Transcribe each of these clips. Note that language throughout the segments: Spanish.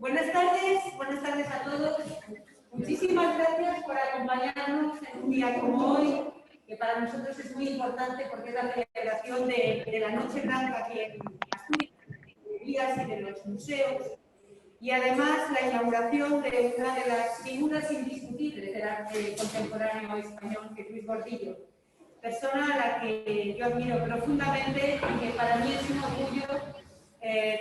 Buenas tardes a todos. Muchísimas gracias por acompañarnos en un día como hoy, que para nosotros es muy importante porque es la celebración de la Noche Blanca aquí en Asturias, de las librerías y de los museos, y además la inauguración de una de las figuras indiscutibles del arte contemporáneo español, que es Luis Gordillo, persona a la que yo admiro profundamente y que para mí es un orgullo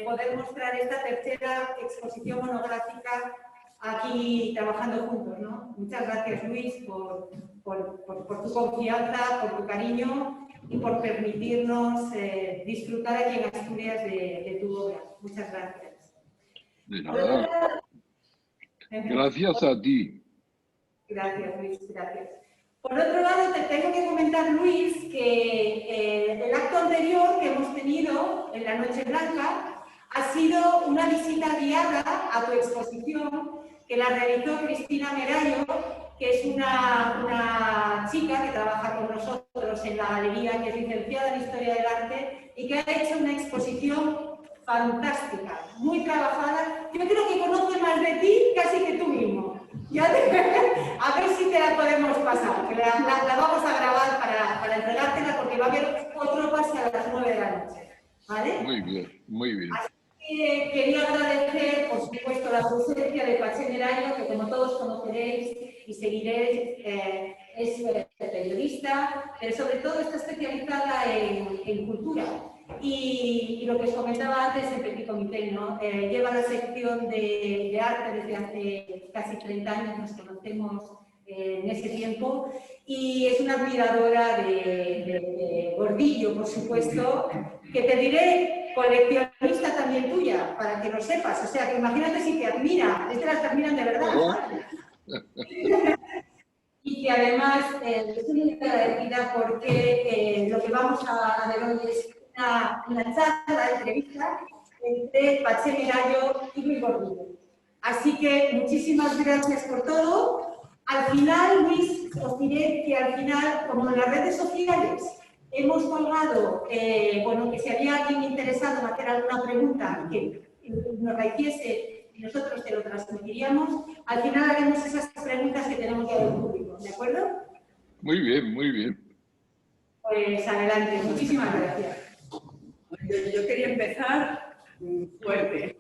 poder mostrar esta tercera exposición monográfica aquí trabajando juntos, ¿no? Muchas gracias, Luis, por tu confianza, por tu cariño y por permitirnos disfrutar aquí en Asturias de tu obra. Muchas gracias. De nada. Gracias a ti. Gracias, Luis, gracias. Por otro lado, te tengo que comentar, Luis, que el acto anterior que hemos tenido en la Noche Blanca ha sido una visita guiada a tu exposición que la realizó Cristina Merayo, que es una chica que trabaja con nosotros en la galería, que es licenciada en Historia del Arte y que ha hecho una exposición fantástica, muy trabajada. Yo creo que conoce más de ti casi que tú mismo. A ver si te la podemos pasar, que la vamos a grabar para entregártela porque va a haber otro pase a las 9 de la noche, ¿vale? Muy bien, muy bien. Así que quería agradecer, por supuesto, la presencia de Pache Merayo, que como todos conoceréis y seguiréis, es periodista, pero sobre todo está especializada en cultura. Y lo que os comentaba antes, el Petit Comité, ¿no? Lleva la sección de arte desde hace casi 30 años, nos conocemos en ese tiempo, y es una admiradora de Gordillo, por supuesto, que te diré, coleccionista también tuya, para que lo sepas. O sea, que imagínate si te admira, es de las que admiran de verdad, ¿sabes? Y que además estoy muy agradecida porque lo que vamos a ver hoy es una charla, entrevista entre Pache Merayo y Luis Gordillo. Así que muchísimas gracias por todo. Al final, Luis, os diré que al final, como en las redes sociales hemos colgado, bueno, que si había alguien interesado en hacer alguna pregunta que nos la hiciese y nosotros te lo transmitiríamos, al final haremos esas preguntas que tenemos ya del público, ¿de acuerdo? Muy bien, muy bien. Pues adelante, muchísimas gracias. Yo quería empezar fuerte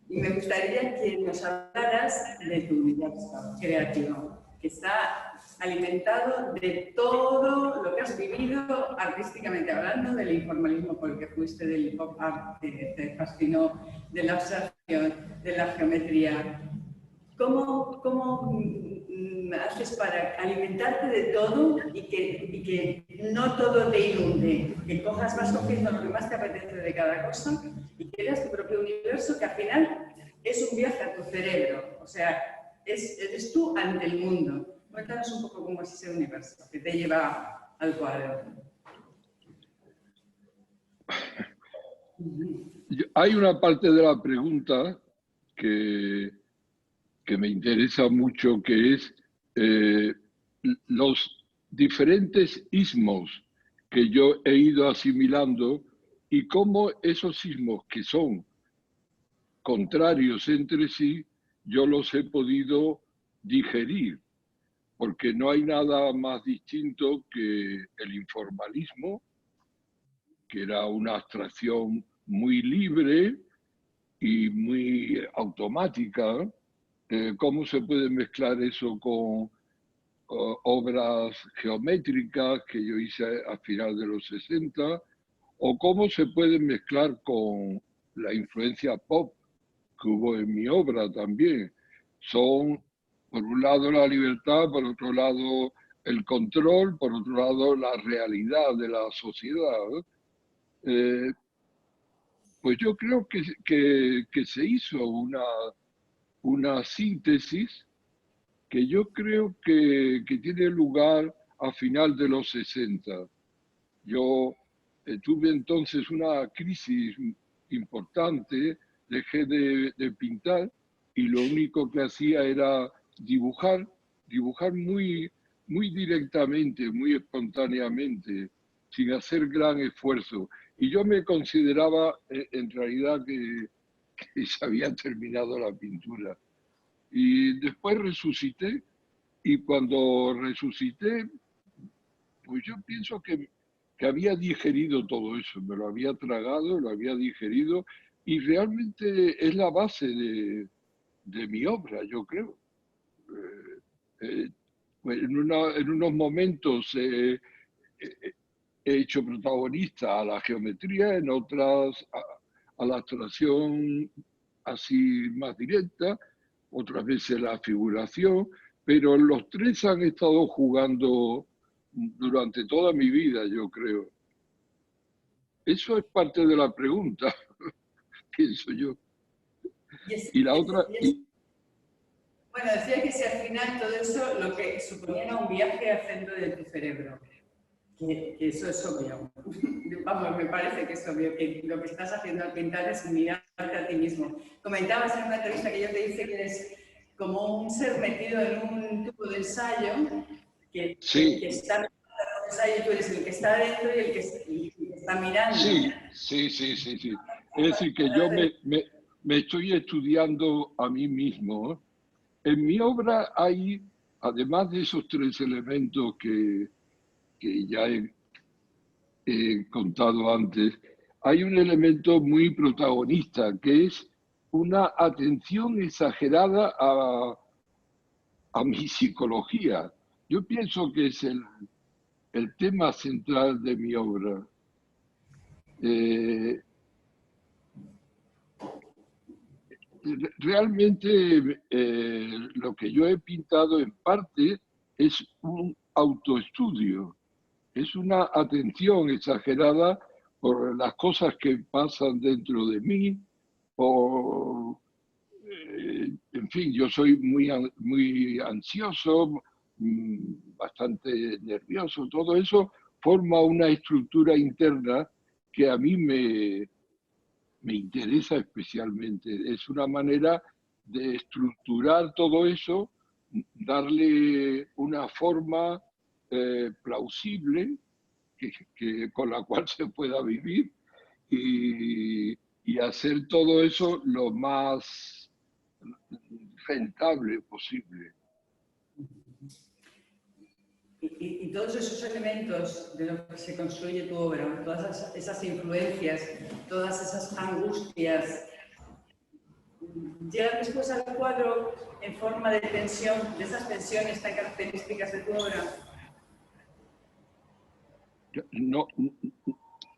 y me gustaría que nos hablaras de tu universo creativo, que está alimentado de todo lo que has vivido artísticamente hablando, del informalismo por el que fuiste, del pop art que te fascinó, de la abstracción, de la geometría. ¿Cómo haces para alimentarte de todo y que no todo te inunde? Que cojas más cogiendo lo que más te apetece de cada cosa y creas tu propio universo, que al final es un viaje a tu cerebro. O sea, eres tú ante el mundo. Cuéntanos un poco cómo es ese universo que te lleva al cuadro. Hay una parte de la pregunta que me interesa mucho, que es los diferentes ismos que yo he ido asimilando y cómo esos ismos que son contrarios entre sí, yo los he podido digerir, porque no hay nada más distinto que el informalismo, que era una abstracción muy libre y muy automática. ¿Cómo se puede mezclar eso con obras geométricas que yo hice a final de los 60? ¿O cómo se puede mezclar con la influencia pop que hubo en mi obra también? Son, por un lado, la libertad, por otro lado, el control, por otro lado, la realidad de la sociedad. Pues yo creo que se hizo una síntesis que yo creo que tiene lugar a final de los 60. Yo tuve entonces una crisis importante, dejé de pintar y lo único que hacía era dibujar muy, muy directamente, muy espontáneamente, sin hacer gran esfuerzo. Y yo me consideraba en realidad que se había terminado la pintura. Y después resucité, y cuando resucité, pues yo pienso que había digerido todo eso, me lo había tragado, lo había digerido, y realmente es la base de mi obra, yo creo. Pues en unos momentos he hecho protagonista a la geometría, en otras a la abstracción así más directa, otras veces la figuración, pero los tres han estado jugando durante toda mi vida, yo creo. Eso es parte de la pregunta, pienso yo. Y la otra... Bueno, decía que si al final todo eso lo que suponía era un viaje al centro de tu cerebro, que eso es obvio. Vamos, me parece que es obvio, que lo que estás haciendo al pintar es mirarte a ti mismo. Comentabas en una entrevista que yo te hice que eres como un ser metido en un tubo de ensayo, que, sí. que está en el ensayo, tú eres el que está dentro y el que está mirando. Sí. Es decir, que yo me estoy estudiando a mí mismo. En mi obra hay, además de esos tres elementos que ya he contado antes, hay un elemento muy protagonista, que es una atención exagerada a mi psicología. Yo pienso que es el tema central de mi obra. Realmente lo que yo he pintado en parte es un autoestudio, es una atención exagerada por las cosas que pasan dentro de mí, por, en fin, yo soy muy ansioso, bastante nervioso, todo eso forma una estructura interna que a mí me interesa especialmente. Es una manera de estructurar todo eso, darle una forma plausible con la cual se pueda vivir y hacer todo eso lo más rentable posible. Y todos esos elementos de lo que se construye tu obra, todas esas influencias, todas esas angustias, llegan después al cuadro en forma de tensión, de esas tensiones tan características de tu obra. No,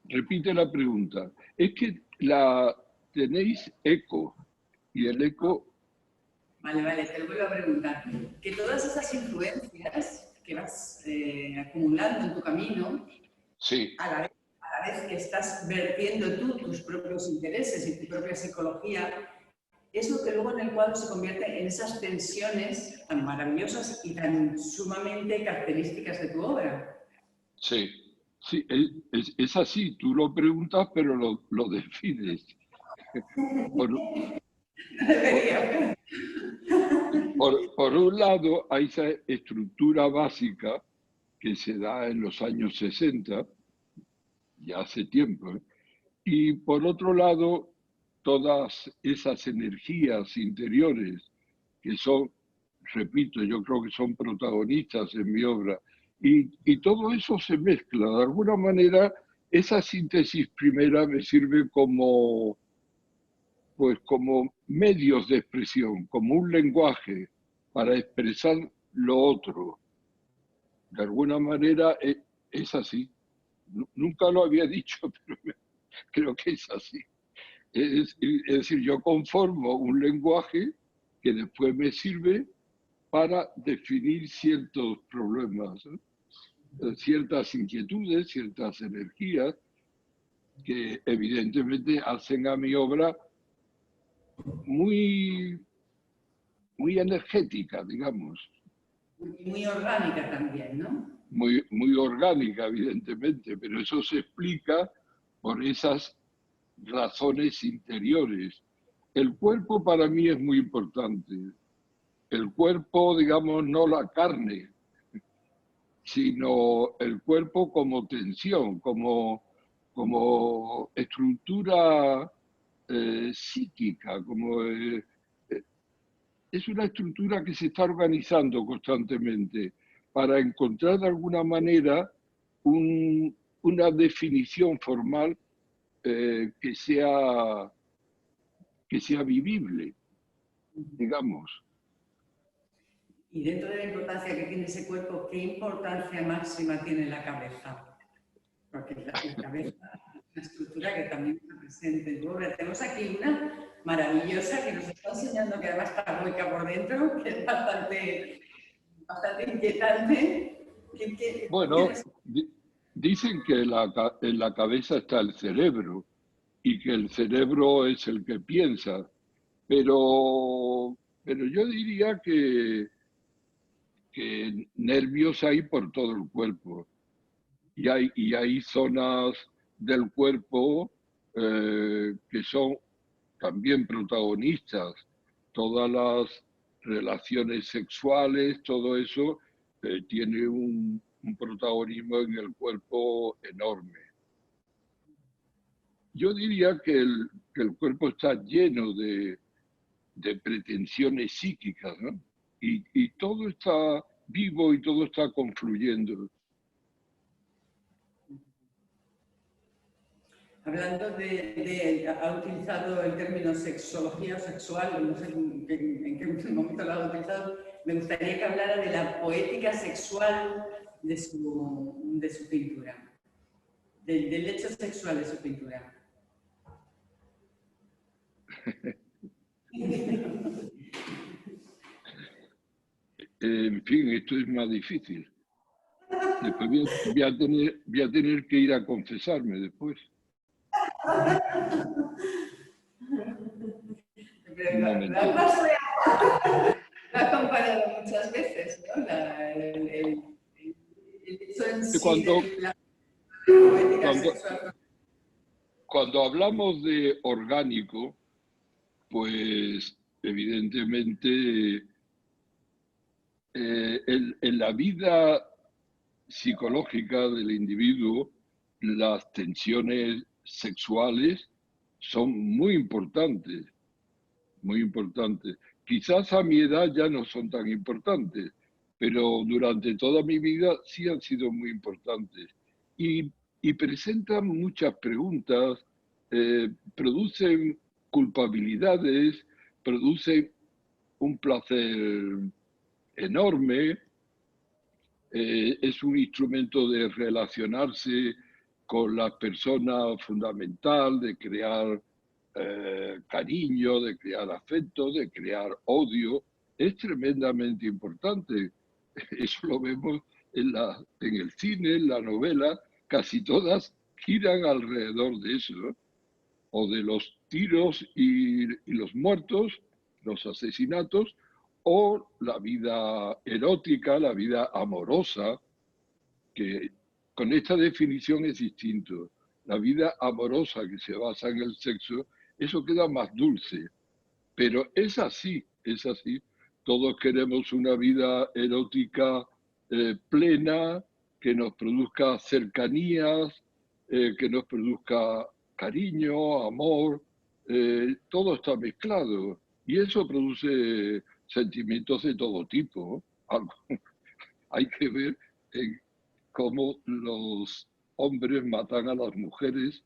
repite la pregunta. Es que tenéis eco y el eco... Vale, te lo vuelvo a preguntar. Que todas esas influencias que vas acumulando en tu camino, sí. a la vez que estás vertiendo tú tus propios intereses y tu propia psicología, es lo que luego en el cuadro se convierte en esas tensiones tan maravillosas y tan sumamente características de tu obra. Sí, es así, tú lo preguntas, pero lo defines. Por un lado, hay esa estructura básica que se da en los años 60, ya hace tiempo, y por otro lado, todas esas energías interiores que son, repito, yo creo que son protagonistas en mi obra, y todo eso se mezcla. De alguna manera, esa síntesis primera me sirve como medios de expresión, como un lenguaje para expresar lo otro. De alguna manera es así. Nunca lo había dicho, pero creo que es así. Es decir, yo conformo un lenguaje que después me sirve para definir ciertos problemas, ciertas inquietudes, ciertas energías que evidentemente hacen a mi obra muy energética, digamos. Muy orgánica también, ¿no? Muy orgánica, evidentemente, pero eso se explica por esas razones interiores. El cuerpo para mí es muy importante. El cuerpo, digamos, no la carne, sino el cuerpo como tensión, como estructura psíquica, es una estructura que se está organizando constantemente para encontrar de alguna manera una definición formal que sea vivible, digamos. Y dentro de la importancia que tiene ese cuerpo, ¿qué importancia máxima tiene la cabeza? Porque la cabeza es una estructura que también está presente. Luego tenemos aquí una maravillosa que nos está enseñando, que además está hueca por dentro, que es bastante inquietante. Bueno, dicen que en la cabeza está el cerebro y que el cerebro es el que piensa, pero yo diría que nervios hay por todo el cuerpo y hay zonas del cuerpo que son también protagonistas. Todas las relaciones sexuales, todo eso tiene un protagonismo en el cuerpo enorme. Yo diría que el cuerpo está lleno de pretensiones psíquicas, ¿no? Y todo está vivo y todo está confluyendo. Hablando ha utilizado el término sexología o sexual, no sé en qué momento lo ha utilizado, me gustaría que hablara de la poética sexual de su pintura, del hecho sexual de su pintura. En fin, esto es más difícil. Después voy a tener que ir a confesarme después. Un momento. Lo ha comparado muchas veces, ¿no? El hecho en sí de la poética sexual. Cuando hablamos de orgánico, pues evidentemente en la vida psicológica del individuo, las tensiones sexuales son muy importantes, muy importantes. Quizás a mi edad ya no son tan importantes, pero durante toda mi vida sí han sido muy importantes. Y presentan muchas preguntas, producen culpabilidades, producen un placer enorme, es un instrumento de relacionarse con las personas fundamental, de crear cariño, de crear afecto, de crear odio. Es tremendamente importante. Eso lo vemos en el cine, en la novela, casi todas giran alrededor de eso, ¿no? O de los tiros y los muertos, los asesinatos, o la vida erótica, la vida amorosa, que con esta definición es distinto. La vida amorosa que se basa en el sexo, eso queda más dulce. Pero es así, es así. Todos queremos una vida erótica plena, que nos produzca cercanías, que nos produzca cariño, amor, todo está mezclado. Y eso produce sentimientos de todo tipo. Hay que ver cómo los hombres matan a las mujeres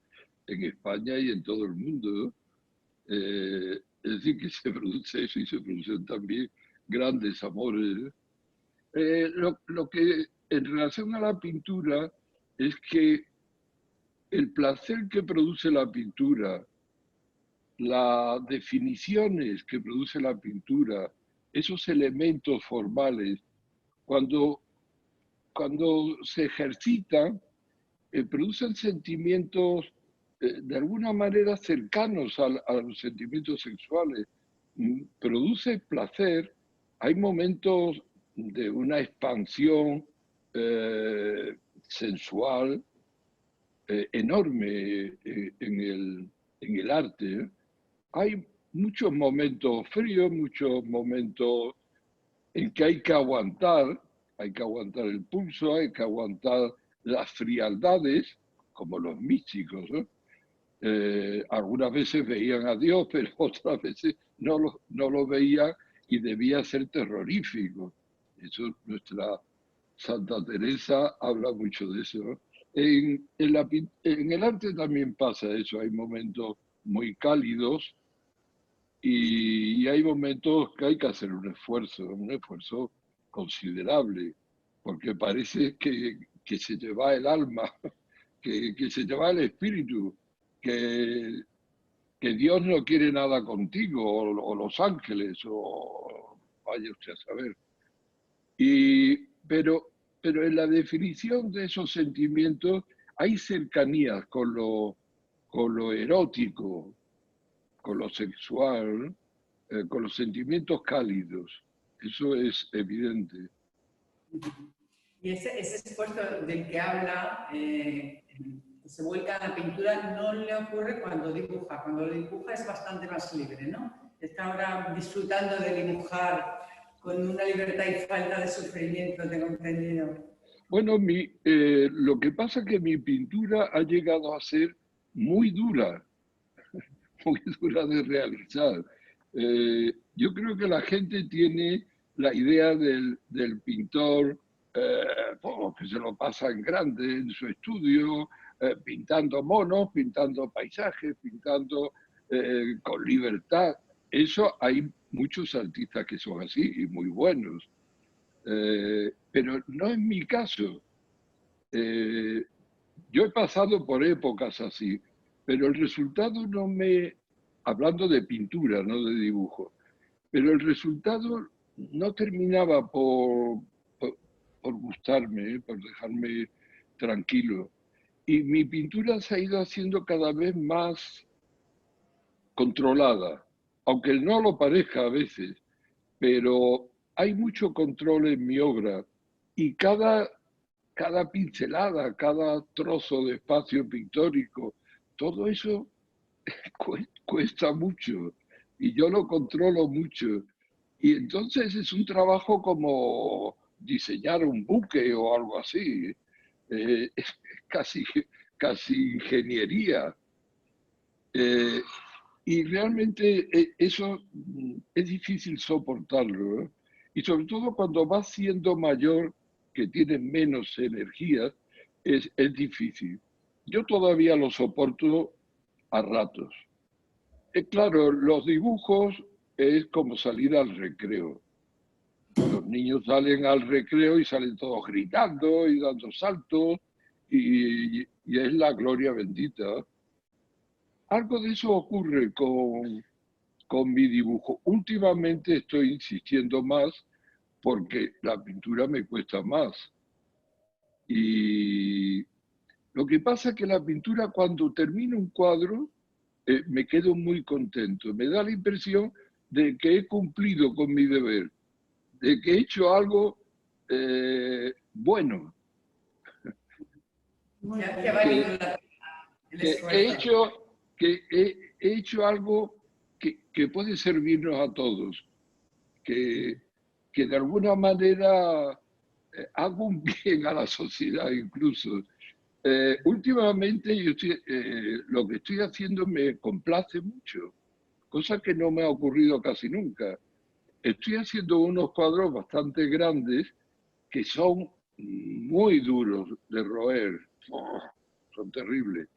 en España y en todo el mundo. Es decir, que se produce eso y se producen también grandes amores. Lo que en relación a la pintura es que el placer que produce la pintura, las definiciones que produce la pintura, esos elementos formales, cuando se ejercitan, producen sentimientos de alguna manera cercanos a los sentimientos sexuales. Produce placer, hay momentos de una expansión sensual enorme en el arte. Hay muchos momentos fríos, muchos momentos en que hay que aguantar el pulso, hay que aguantar las frialdades, como los místicos, ¿no? Algunas veces veían a Dios, pero otras veces no lo veían y debía ser terrorífico. Eso, nuestra Santa Teresa habla mucho de eso, ¿no? En el arte también pasa eso, hay momentos muy cálidos y hay momentos que hay que hacer un esfuerzo considerable, porque parece que se te va el alma, que se te va el espíritu, que, que Dios no quiere nada contigo, o los ángeles, o vaya usted a saber. Pero en la definición de esos sentimientos hay cercanías con lo erótico, con lo sexual, con los sentimientos cálidos. Eso es evidente. Y ese esfuerzo del que habla, que se vuelca a la pintura, no le ocurre cuando dibuja. Cuando dibuja es bastante más libre, ¿no? Está ahora disfrutando de dibujar con una libertad y falta de sufrimiento, tengo entendido. Bueno, lo que pasa es que mi pintura ha llegado a ser muy dura de realizar. Yo creo que la gente tiene la idea del pintor que se lo pasa en grande en su estudio, pintando monos, pintando paisajes, pintando con libertad. Eso hay muchos artistas que son así y muy buenos. Pero no es mi caso. Yo he pasado por épocas así, pero el resultado no me, hablando de pintura, no de dibujo, pero el resultado no terminaba por gustarme, por dejarme tranquilo. Y mi pintura se ha ido haciendo cada vez más controlada, aunque no lo parezca a veces, pero hay mucho control en mi obra y cada pincelada, cada trozo de espacio pictórico, todo eso cuesta mucho y yo lo controlo mucho. Y entonces es un trabajo como diseñar un buque o algo así. Es casi ingeniería. Eh, y realmente eso es difícil soportarlo, ¿eh? Y sobre todo cuando vas siendo mayor, que tienes menos energía, es difícil. Yo todavía lo soporto a ratos. Claro, los dibujos es como salir al recreo. Los niños salen al recreo y salen todos gritando y dando saltos y es la gloria bendita. Algo de eso ocurre con mi dibujo. Últimamente estoy insistiendo más porque la pintura me cuesta más. Y lo que pasa es que la pintura, cuando termino un cuadro, me quedo muy contento. Me da la impresión de que he cumplido con mi deber, de que he hecho algo bueno. Que ha valido la pena el esfuerzo. He hecho algo que puede servirnos a todos, que de alguna manera hago un bien a la sociedad incluso. Últimamente lo que estoy haciendo me complace mucho, cosa que no me ha ocurrido casi nunca. Estoy haciendo unos cuadros bastante grandes que son muy duros de roer. Oh, son terribles.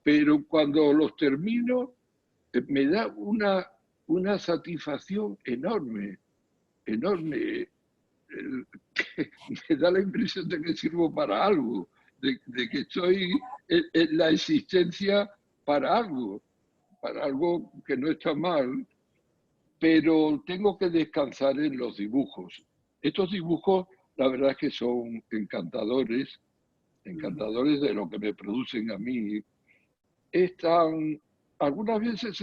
Pero cuando los termino, me da una satisfacción enorme, enorme. Me da la impresión de que sirvo para algo, de que estoy en la existencia para algo que no está mal, pero tengo que descansar en los dibujos. Estos dibujos, la verdad es que son encantadores de lo que me producen a mí. Algunas veces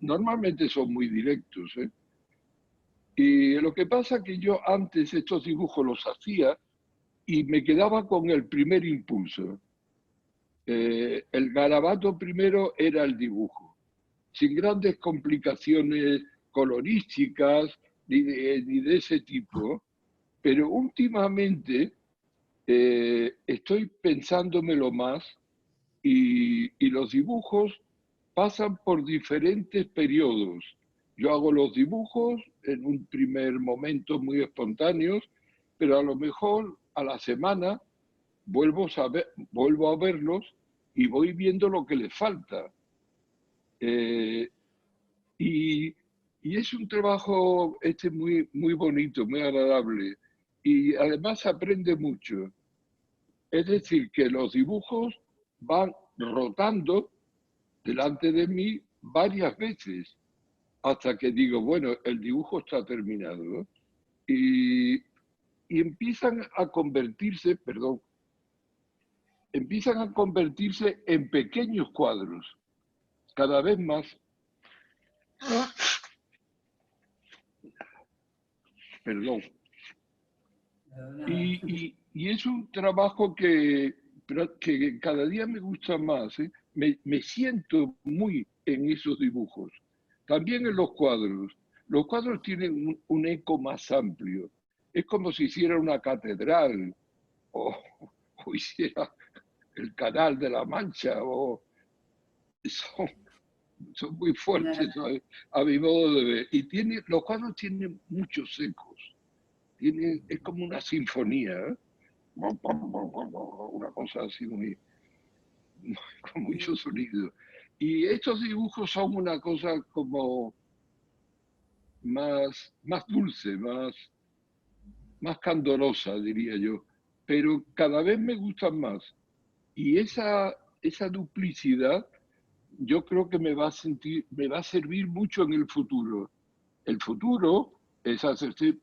normalmente son muy directos, ¿eh? Y lo que pasa es que yo antes estos dibujos los hacía y me quedaba con el primer impulso. El garabato primero era el dibujo, sin grandes complicaciones colorísticas ni de ese tipo, pero últimamente estoy pensándomelo más y los dibujos pasan por diferentes periodos. Yo hago los dibujos en un primer momento muy espontáneos, pero a lo mejor a la semana vuelvo a verlos y voy viendo lo que les falta. Eh, y, y es un trabajo muy, muy bonito, muy agradable. Y además aprende mucho. Es decir, que los dibujos van rotando delante de mí varias veces hasta que digo, bueno, el dibujo está terminado, ¿no? Y empiezan a convertirse, perdón, empiezan a convertirse en pequeños cuadros, cada vez más. Perdón. Y es un trabajo que cada día me gusta más, ¿eh? Me siento muy en esos dibujos. También en los cuadros. Los cuadros tienen un eco más amplio. Es como si hiciera una catedral o hiciera el Canal de la Mancha. Son muy fuertes, ¿no? A mi modo de ver. Y los cuadros tienen muchos ecos. Es como una sinfonía, ¿eh? Una cosa así con mucho sonido. Y estos dibujos son una cosa como más dulce, más candorosa, diría yo. Pero cada vez me gustan más. Y esa duplicidad yo creo que me va a servir mucho en el futuro. El futuro es hacerse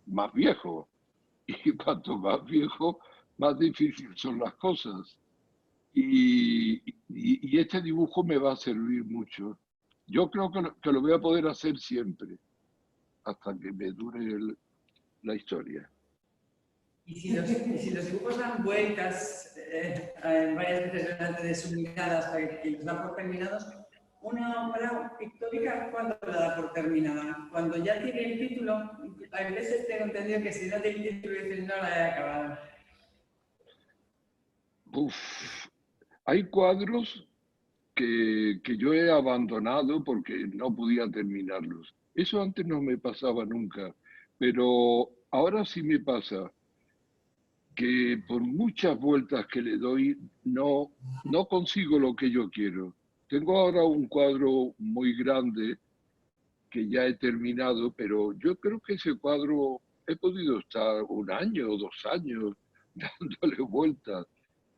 más viejo. Y cuanto más viejo, más difícil son las cosas. Y este dibujo me va a servir mucho. Yo creo que lo voy a poder hacer siempre, hasta que me dure la historia. Y si los dibujos dan vueltas varias veces delante de sus miradas para que los da por terminados, una obra pictórica, ¿cuándo la da por terminada? Cuando ya tiene el título, a veces tengo entendido que si no tiene el título dicen no la he acabado. Hay cuadros que yo he abandonado porque no podía terminarlos. Eso antes no me pasaba nunca, pero ahora sí me pasa que por muchas vueltas que le doy no consigo lo que yo quiero. Tengo ahora un cuadro muy grande que ya he terminado, pero yo creo que ese cuadro he podido estar 1 año o 2 años dándole vueltas.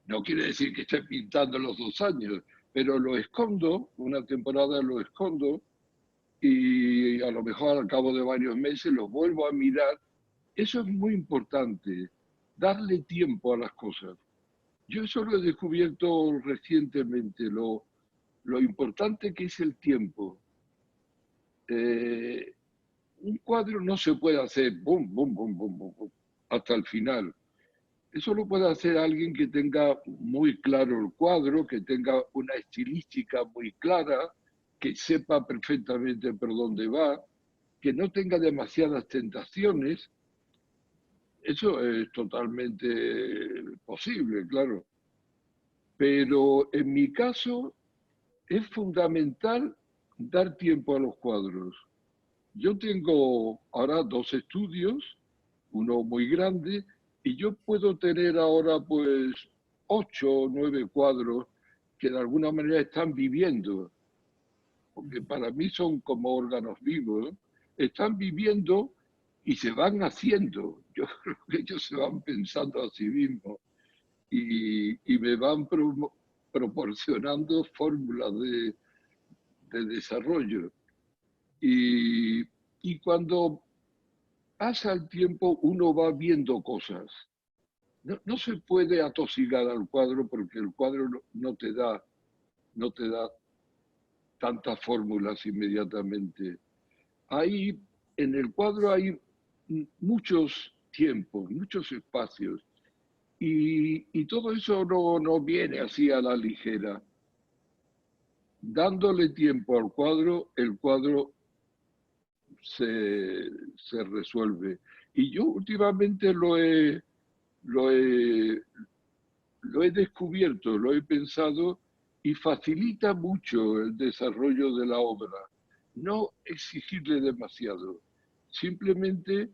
No quiere decir que esté pintando los 2 años, pero lo escondo, una temporada lo escondo y a lo mejor al cabo de varios meses lo vuelvo a mirar. Eso es muy importante, darle tiempo a las cosas. Yo eso lo he descubierto recientemente, lo importante que es el tiempo. Un cuadro no se puede hacer bum, bum, bum, bum, bum, bum, hasta el final. Eso lo puede hacer alguien que tenga muy claro el cuadro, que tenga una estilística muy clara, que sepa perfectamente por dónde va, que no tenga demasiadas tentaciones. Eso es totalmente posible, claro. Pero en mi caso es fundamental dar tiempo a los cuadros. Yo tengo ahora 2 estudios, uno muy grande, y yo puedo tener ahora pues 8 o 9 cuadros que de alguna manera están viviendo, porque para mí son como órganos vivos, ¿no? Están viviendo y se van haciendo. Yo creo que ellos se van pensando a sí mismos y me van proporcionando fórmulas de desarrollo. Y cuando pasa el tiempo uno va viendo cosas. No se puede atosigar al cuadro porque el cuadro no te da tantas fórmulas inmediatamente. En el cuadro hay muchos tiempos, muchos espacios, y todo eso no viene así a la ligera. Dándole tiempo al cuadro, el cuadro se resuelve. Y yo últimamente lo he lo he descubierto, lo he pensado y facilita mucho el desarrollo de la obra. No exigirle demasiado, simplemente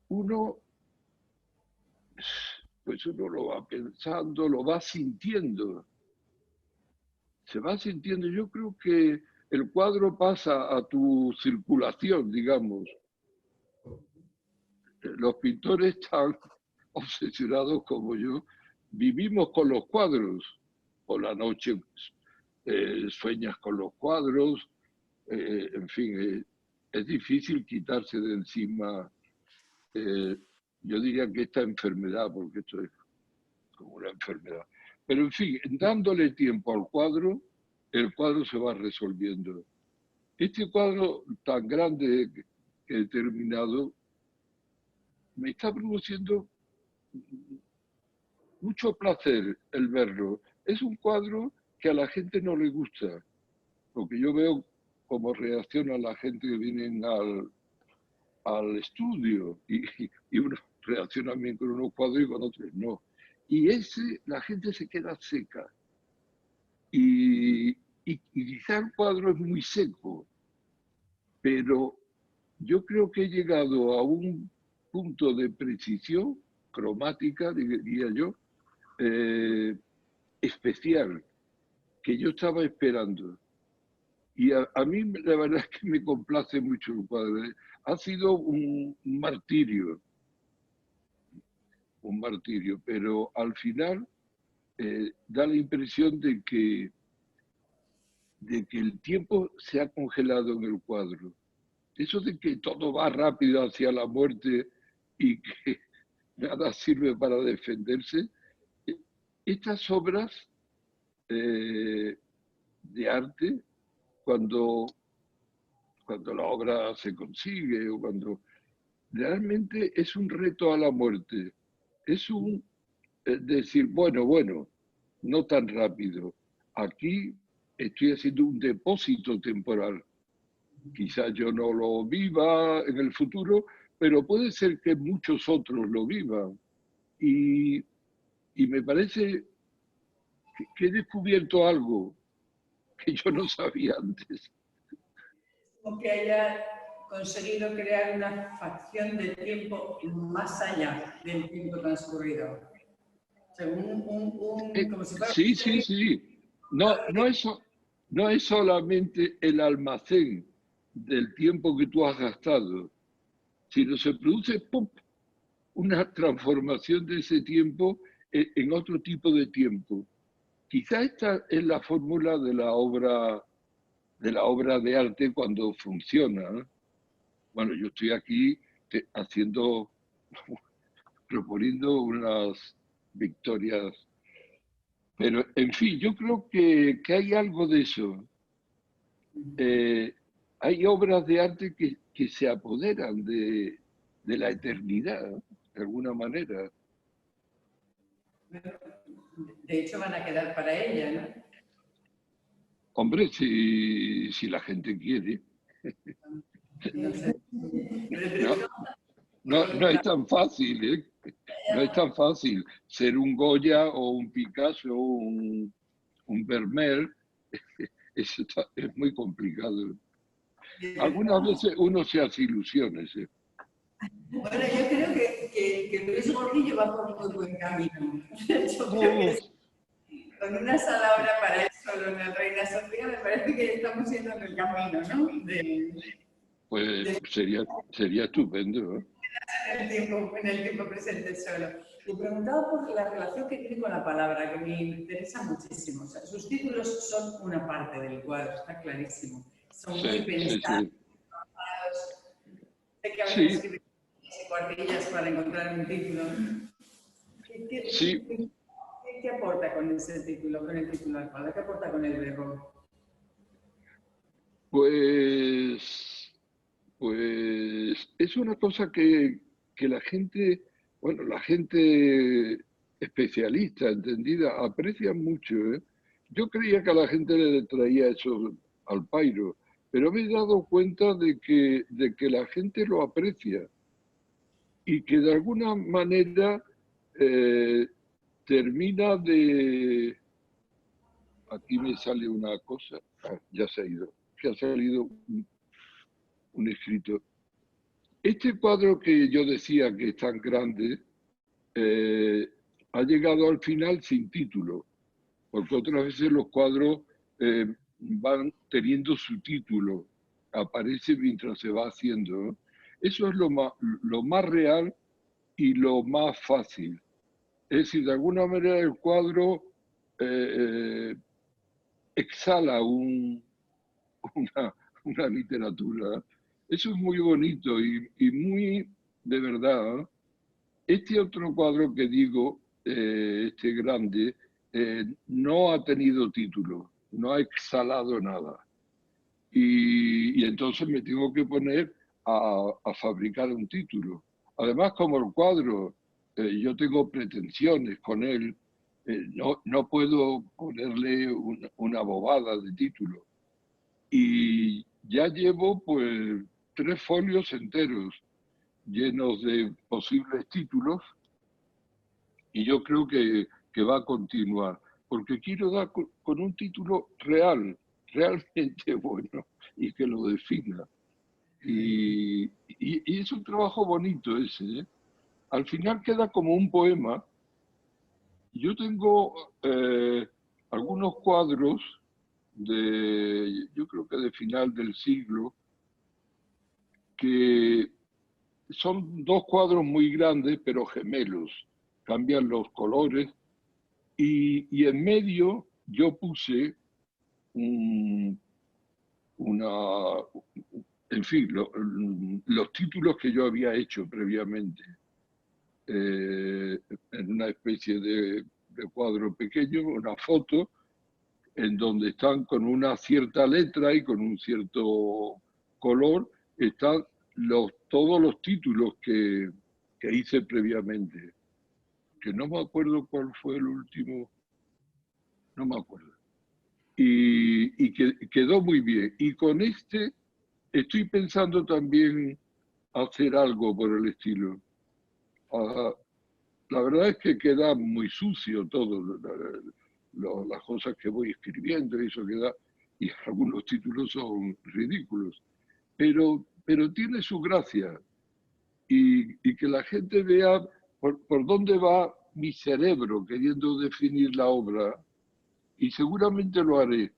uno, pues uno lo va pensando, lo va sintiendo, se va sintiendo. Yo creo que el cuadro pasa a tu circulación, digamos. Los pintores tan obsesionados como yo, vivimos con los cuadros. Por la noche sueñas con los cuadros, en fin, es difícil quitarse de encima, yo diría que esta enfermedad, porque esto es como una enfermedad. Pero en fin, dándole tiempo al cuadro, el cuadro se va resolviendo. Este cuadro tan grande que he terminado me está produciendo mucho placer el verlo. Es un cuadro que a la gente no le gusta, porque yo veo cómo reacciona la gente que viene al estudio y uno reacciona bien con unos cuadros y con otros no. Y ese, la gente se queda seca. Y quizá el cuadro es muy seco, pero yo creo que he llegado a un punto de precisión cromática, diría yo, especial, que yo estaba esperando. Y a mí la verdad es que me complace mucho el cuadro. Ha sido un martirio, pero al final da la impresión de que el tiempo se ha congelado en el cuadro. Eso de que todo va rápido hacia la muerte y que nada sirve para defenderse, estas obras de arte, cuando la obra se consigue o cuando realmente es un reto a la muerte, es un decir, bueno, no tan rápido. Aquí estoy haciendo un depósito temporal. Quizás yo no lo viva en el futuro, pero puede ser que muchos otros lo vivan. Y me parece que he descubierto algo que yo no sabía antes. Como que haya conseguido crear una facción de tiempo más allá del tiempo transcurrido. Según como si fuera Sí. No es solamente el almacén del tiempo que tú has gastado, sino se produce ¡pum!, una transformación de ese tiempo en otro tipo de tiempo. Quizá esta es la fórmula de la obra de arte cuando funciona, ¿no? Bueno, yo estoy aquí proponiendo unas victorias, pero en fin, yo creo que hay algo de eso. Hay obras de arte que se apoderan de la eternidad, ¿no?, de alguna manera. De hecho, van a quedar para ella, ¿no? Hombre, si la gente quiere. No sé. No es tan fácil, ¿eh? No es tan fácil ser un Goya o un Picasso o un Vermeer. Eso es muy complicado. Algunas veces uno se hace ilusiones, ¿eh? Bueno, yo creo que Luis Gordillo va por muy buen camino. Yo creo que con una sala ahora para él solo en el Reina Sofía me parece que estamos yendo en el camino, ¿no? Pues sería estupendo, ¿no? En el tiempo presente solo. Le preguntaba por la relación que tiene con la palabra, que me interesa muchísimo. O sea, sus títulos son una parte del cuadro, está clarísimo. Son muy pensados. Sé que a veces escriben cuartillas para encontrar un título. ¿Qué aporta con ese título, con el título al cuadro? ¿Qué aporta con el verbo? Pues es una cosa que la gente, bueno, la gente especialista, entendida, aprecia mucho, ¿eh? Yo creía que a la gente le traía eso al pairo, pero me he dado cuenta de que la gente lo aprecia y que de alguna manera termina de... Aquí me sale una cosa. Ya se ha ido. Que ha salido un escrito. Este cuadro que yo decía que es tan grande ha llegado al final sin título, porque otras veces los cuadros van teniendo su título, aparece mientras se va haciendo, ¿no? Eso es lo más real y lo más fácil. Es decir, de alguna manera el cuadro exhala una literatura. Eso es muy bonito y muy de verdad, ¿no? Este otro cuadro que digo, este grande, no ha tenido título, no ha exhalado nada. Y entonces me tengo que poner a fabricar un título. Además, como el cuadro, yo tengo pretensiones con él, no puedo ponerle una bobada de título. Y ya llevo pues 3 folios enteros llenos de posibles títulos y yo creo que va a continuar, porque quiero dar con un título real, realmente bueno y que lo defina. Y es un trabajo bonito ese, ¿eh? Al final queda como un poema. Yo tengo algunos cuadros yo creo que de final del siglo, que son 2 cuadros muy grandes, pero gemelos. Cambian los colores y en medio yo puse una, en fin, los títulos que yo había hecho previamente en una especie de cuadro pequeño, una foto en donde están con una cierta letra y con un cierto color, están todos los títulos que hice previamente, que no me acuerdo cuál fue el último, no me acuerdo. Y quedó muy bien. Y con este estoy pensando también hacer algo por el estilo. La verdad es que queda muy sucio todo, las cosas que voy escribiendo, eso queda, y algunos títulos son ridículos, pero tiene su gracia y que la gente vea por dónde va mi cerebro queriendo definir la obra, y seguramente lo haré.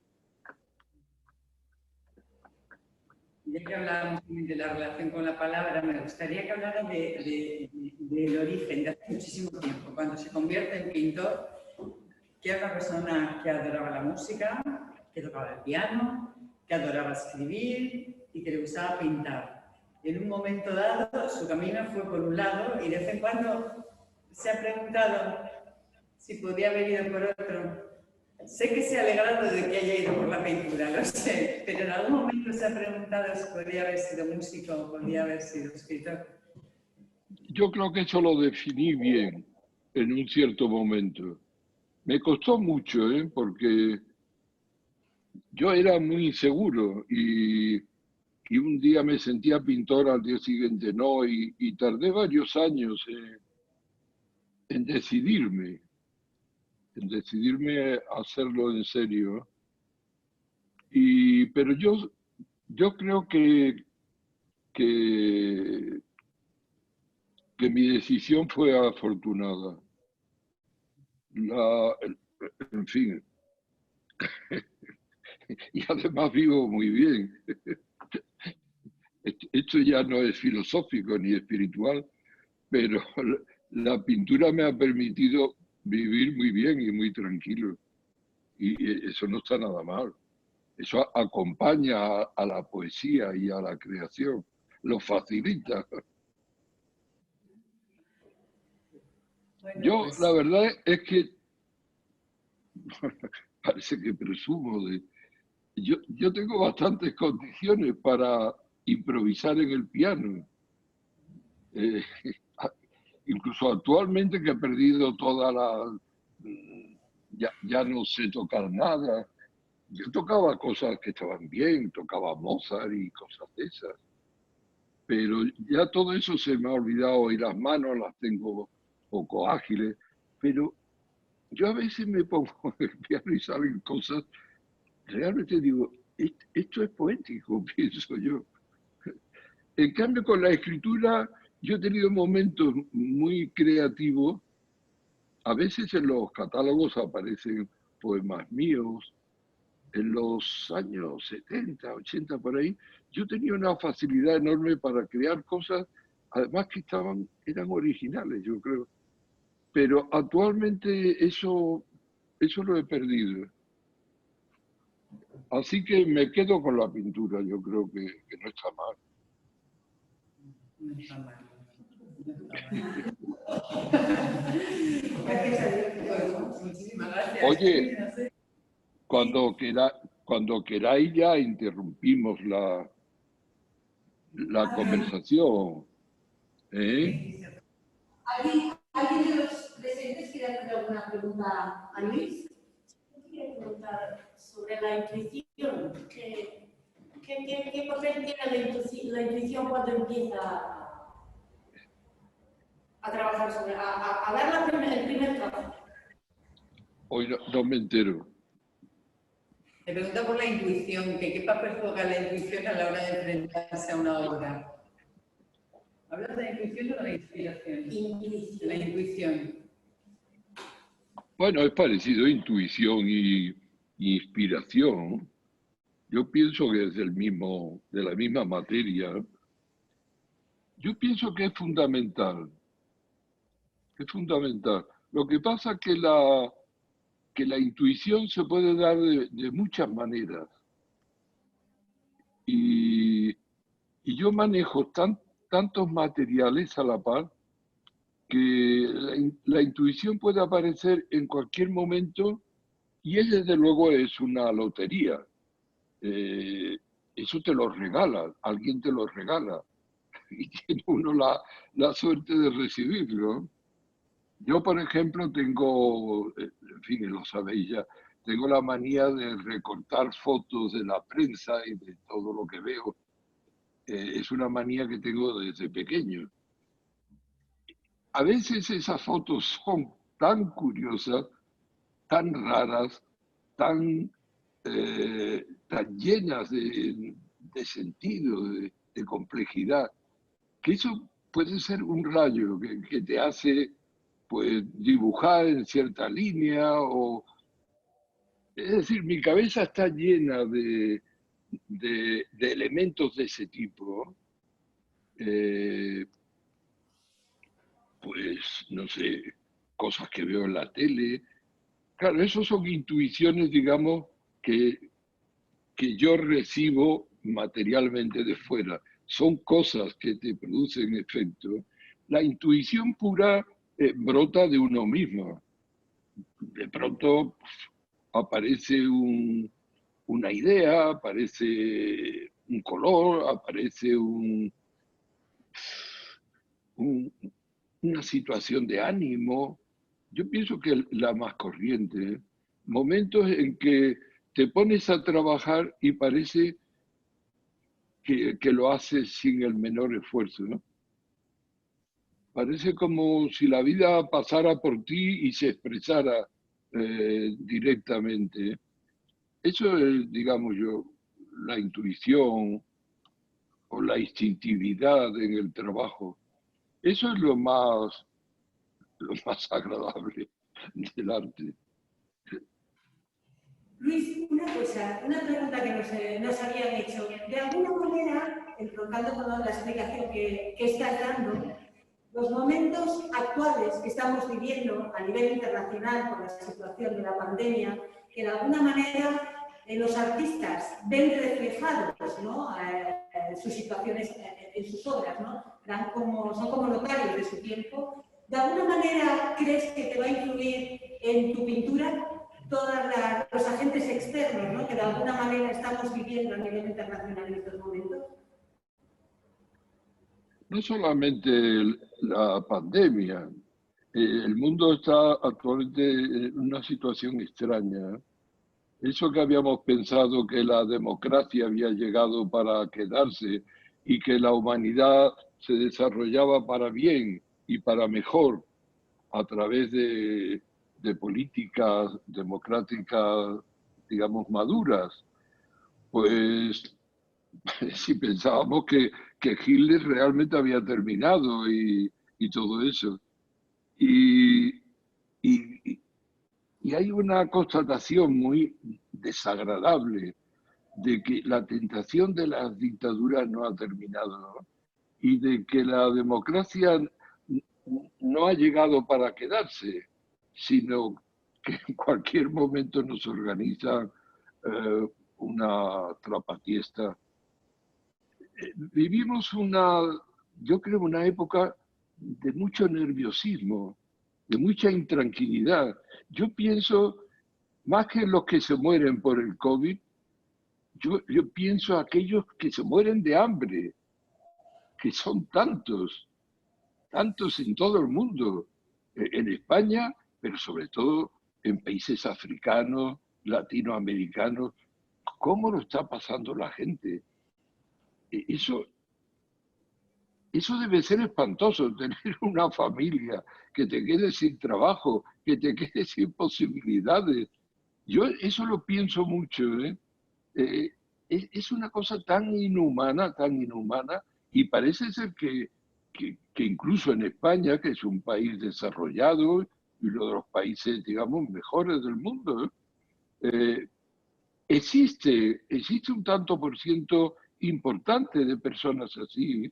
Ya que hablábamos de la relación con la palabra, me gustaría que hablara del origen, de hace muchísimo tiempo, cuando se convierte en pintor, que era una persona que adoraba la música, que tocaba el piano, que adoraba escribir y que le gustaba pintar. En un momento dado, su camino fue por un lado y de vez en cuando se ha preguntado si podía haber ido por otro. Sé que se ha alegrado de que haya ido por la pintura, lo sé, pero en algún momento se ha preguntado si podría haber sido músico o podría haber sido escritor. Yo creo que eso lo definí bien en un cierto momento. Me costó mucho, porque yo era muy inseguro y un día me sentía pintor, al día siguiente no, y tardé varios años en decidirme a hacerlo en serio. Pero yo creo que, que mi decisión fue afortunada. En fin, y además vivo muy bien. Esto ya no es filosófico ni espiritual, pero la pintura me ha permitido vivir muy bien y muy tranquilo. Y eso no está nada mal. Eso acompaña a la poesía y a la creación, lo facilita. Bueno, Yo, pues, la verdad es que parece que presumo yo tengo bastantes condiciones para improvisar en el piano. Eh, incluso actualmente que he perdido toda la... Ya no sé tocar nada. Yo tocaba cosas que estaban bien, tocaba Mozart y cosas de esas. Pero ya todo eso se me ha olvidado y las manos las tengo poco ágiles. Pero yo a veces me pongo en el piano y salen cosas, realmente digo, esto es poético, pienso yo. En cambio, con la escritura, yo he tenido momentos muy creativos. A veces en los catálogos aparecen poemas míos. En los años 70, 80, por ahí, yo tenía una facilidad enorme para crear cosas, además que eran originales, yo creo. Pero actualmente eso lo he perdido. Así que me quedo con la pintura, yo creo que no está mal. No está mal. Gracias a Dios. Pues, muchísimas gracias. Oye, No sé. cuando queráis ya interrumpimos la conversación. ¿Eh? ¿Alguien de los presentes quiere hacer alguna pregunta a Luis? Yo quería preguntar sobre la intuición. ¿Qué papel tiene la intuición cuando empieza a trabajar sobre, a dar el primer trabajo? Hoy no me entero. Te pregunto por la intuición, que qué papel juega la intuición a la hora de enfrentarse a una obra. ¿Hablas de la intuición o de la inspiración? Intuición. La intuición. Bueno, es parecido, intuición y inspiración. Yo pienso que es de la misma materia. Yo pienso que es fundamental. Es fundamental. Lo que pasa es que la intuición se puede dar de muchas maneras. Y yo manejo tantos materiales a la par que la intuición puede aparecer en cualquier momento y desde luego es una lotería. Eso te lo regala, alguien te lo regala y tiene uno la suerte de recibirlo. Yo, por ejemplo, tengo, en fin, lo sabéis ya, tengo la manía de recortar fotos de la prensa y de todo lo que veo. Es una manía que tengo desde pequeño. A veces esas fotos son tan curiosas, tan raras, tan llenas de sentido, de complejidad, que eso puede ser un rayo que te hace pues dibujar en cierta línea es decir, mi cabeza está llena de elementos de ese tipo. Pues no sé, cosas que veo en la tele. Claro, eso son intuiciones, digamos, que yo recibo materialmente de fuera. Son cosas que te producen efecto. La intuición pura brota de uno mismo. De pronto aparece una idea, aparece un color, aparece una situación de ánimo. Yo pienso que la más corriente, momentos en que te pones a trabajar y parece que lo haces sin el menor esfuerzo, ¿no? Parece como si la vida pasara por ti y se expresara directamente. Eso es, digamos yo, la intuición o la instintividad en el trabajo. Eso es lo más agradable del arte. Luis, una cosa, una pregunta que nos habían hecho. De alguna manera, entroncando con la explicación que estás dando, los momentos actuales que estamos viviendo a nivel internacional por la situación de la pandemia, que de alguna manera los artistas ven reflejados, ¿no? Sus situaciones en sus obras, ¿no? Son como notarios de su tiempo. ¿De alguna manera crees que te va a influir en tu pintura todos los agentes externos, ¿no? Que de alguna manera estamos viviendo a nivel internacional en estos momentos? No solamente la pandemia, el mundo está actualmente en una situación extraña. Eso que habíamos pensado que la democracia había llegado para quedarse y que la humanidad se desarrollaba para bien y para mejor a través de de políticas democráticas, digamos, maduras. Pues si pensábamos que Hitler realmente había terminado y todo eso. Y, y, y hay una constatación muy desagradable de que la tentación de las dictaduras no ha terminado, ¿no? Y de que la democracia no ha llegado para quedarse, sino que en cualquier momento nos organizan una trapafiesta. Vivimos yo creo, una época de mucho nerviosismo, de mucha intranquilidad. Yo pienso, más que los que se mueren por el COVID, yo pienso aquellos que se mueren de hambre, que son tantos en todo el mundo, en España, pero sobre todo en países africanos, latinoamericanos. ¿Cómo lo está pasando la gente? Eso debe ser espantoso, tener una familia, que te quedes sin trabajo, que te quedes sin posibilidades. Yo eso lo pienso mucho, ¿eh? Es una cosa tan inhumana, y parece ser que incluso en España, que es un país desarrollado y uno de los países, digamos, mejores del mundo, existe un tanto por ciento importante de personas así.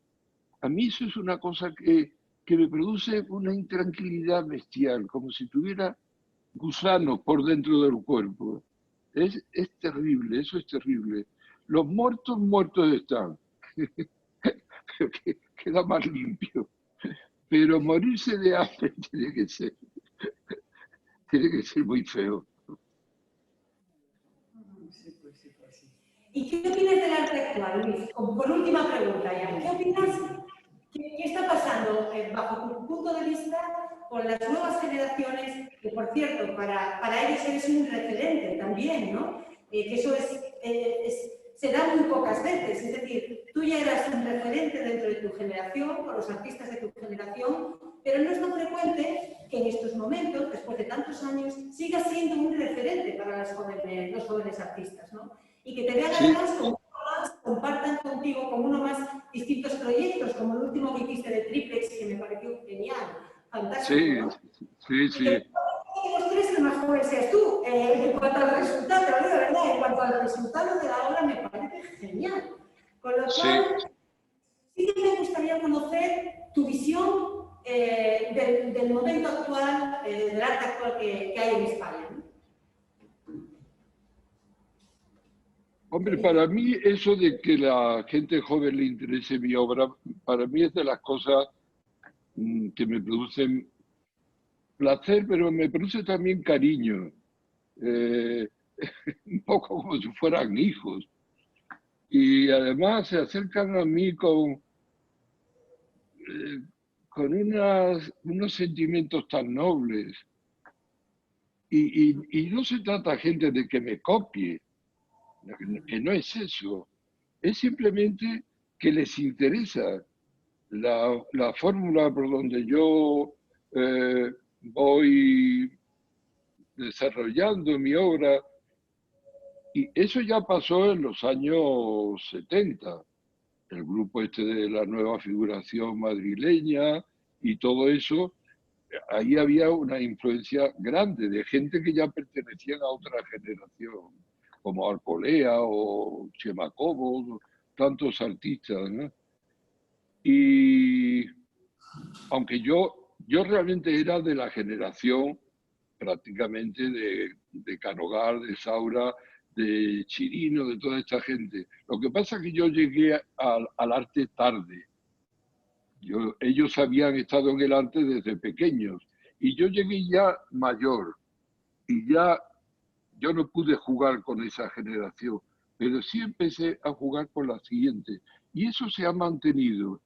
A mí eso es una cosa que me produce una intranquilidad bestial, como si tuviera gusanos por dentro del cuerpo. Es terrible, eso es terrible. Los muertos están, pero queda más limpio. Pero morirse de hambre tiene que ser muy feo. ¿Y qué opinas del arte actual, Luis? Por última pregunta ya. ¿Qué opinas? ¿Qué está pasando, bajo tu punto de vista, con las nuevas generaciones? Que, por cierto, para ellos eres un referente también, ¿no? Que eso se da muy pocas veces. Es decir, tú ya eras un referente dentro de tu generación, con los artistas de tu generación, pero no es tan frecuente que en estos momentos, después de tantos años, sigas siendo un referente para los jóvenes artistas, ¿no? Y que te vean además como compartan contigo como uno más distintos proyectos, como el último que hiciste de Triplex, que me pareció genial, fantástico, sí, ¿no? Sí. Y que los tres que más joven seas tú, en cuanto al resultado, te lo digo de verdad, en cuanto al resultado de la obra me parece genial. Con lo cual, sí que me gustaría conocer tu visión del momento actual, del arte actual que hay en España, ¿no? Hombre, para mí eso de que la gente joven le interese mi obra, para mí es de las cosas que me producen placer, pero me produce también cariño, un poco como si fueran hijos. Y además se acercan a mí con unos sentimientos tan nobles. Y no se trata, gente, de que me copie, que no es eso. Es simplemente que les interesa la fórmula por donde yo voy desarrollando mi obra. Y eso ya pasó en los años 70. El grupo de la nueva figuración madrileña y todo eso, ahí había una influencia grande de gente que ya pertenecían a otra generación, como Arcolea o Chema Cobos, tantos artistas, ¿no? Y aunque yo realmente era de la generación prácticamente de Canogar, de Saura, de Chirino, de toda esta gente. Lo que pasa es que yo llegué al arte tarde. Ellos habían estado en el arte desde pequeños y yo llegué ya mayor y ya yo no pude jugar con esa generación, pero sí empecé a jugar con la siguiente y eso se ha mantenido.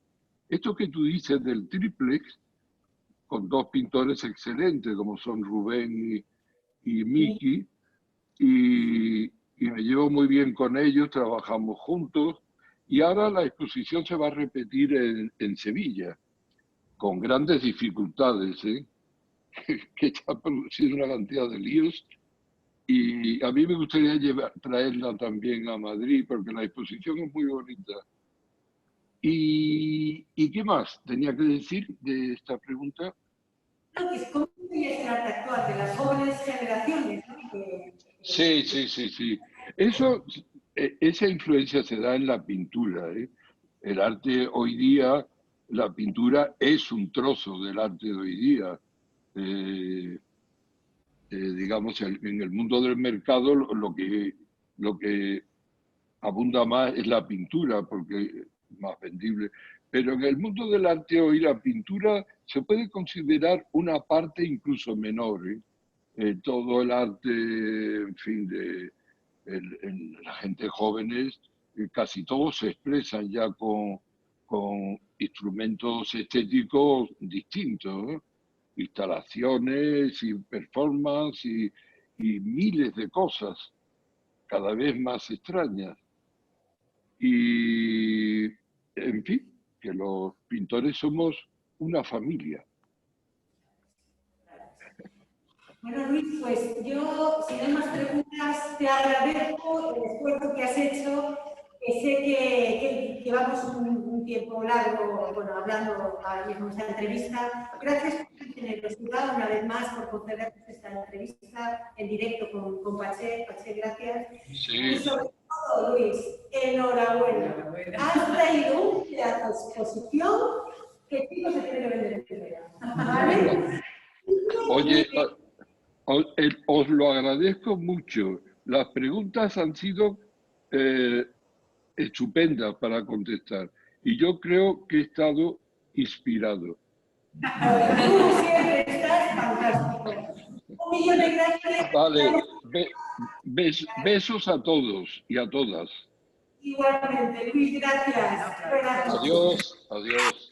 Esto que tú dices del triplex, con dos pintores excelentes como son Rubén y Miki, y me llevo muy bien con ellos, trabajamos juntos, y ahora la exposición se va a repetir en Sevilla, con grandes dificultades, ¿eh? que está produciendo una cantidad de líos. Y a mí me gustaría traerla también a Madrid, porque la exposición es muy bonita. ¿Y qué más tenía que decir de esta pregunta? No, que es cómo es el arte actual de las jóvenes generaciones, ¿no? Sí, sí, sí, sí. Eso, esa influencia se da en la pintura, ¿eh? El arte hoy día, la pintura es un trozo del arte de hoy día. Digamos, en el mundo del mercado lo que abunda más es la pintura, porque es más vendible. Pero en el mundo del arte hoy la pintura se puede considerar una parte incluso menor, ¿eh? Todo el arte, en fin, la gente jóvenes, casi todos se expresan ya con instrumentos estéticos distintos, ¿no? Instalaciones y performance y miles de cosas cada vez más extrañas. Y, en fin, que los pintores somos una familia. Bueno, Luis, pues yo, si no hay más preguntas, te agradezco el esfuerzo que has hecho, que sé que llevamos un tiempo largo, bueno, hablando en nuestra entrevista. Gracias por tu generosidad, una vez más, por concedernos esta entrevista en directo con Pache. Pache, gracias. Sí. Y sobre todo, Luis, enhorabuena. Has traído un pedazo de exposición que Chico se tiene que vender primero. ¿Vale? Oye, os lo agradezco mucho. Las preguntas han sido estupendas para contestar y yo creo que he estado inspirado. Tú siempre estás fantástico. 1.000.000 de gracias. Vale, besos a todos y a todas. Igualmente, Luis, gracias. Adiós, adiós.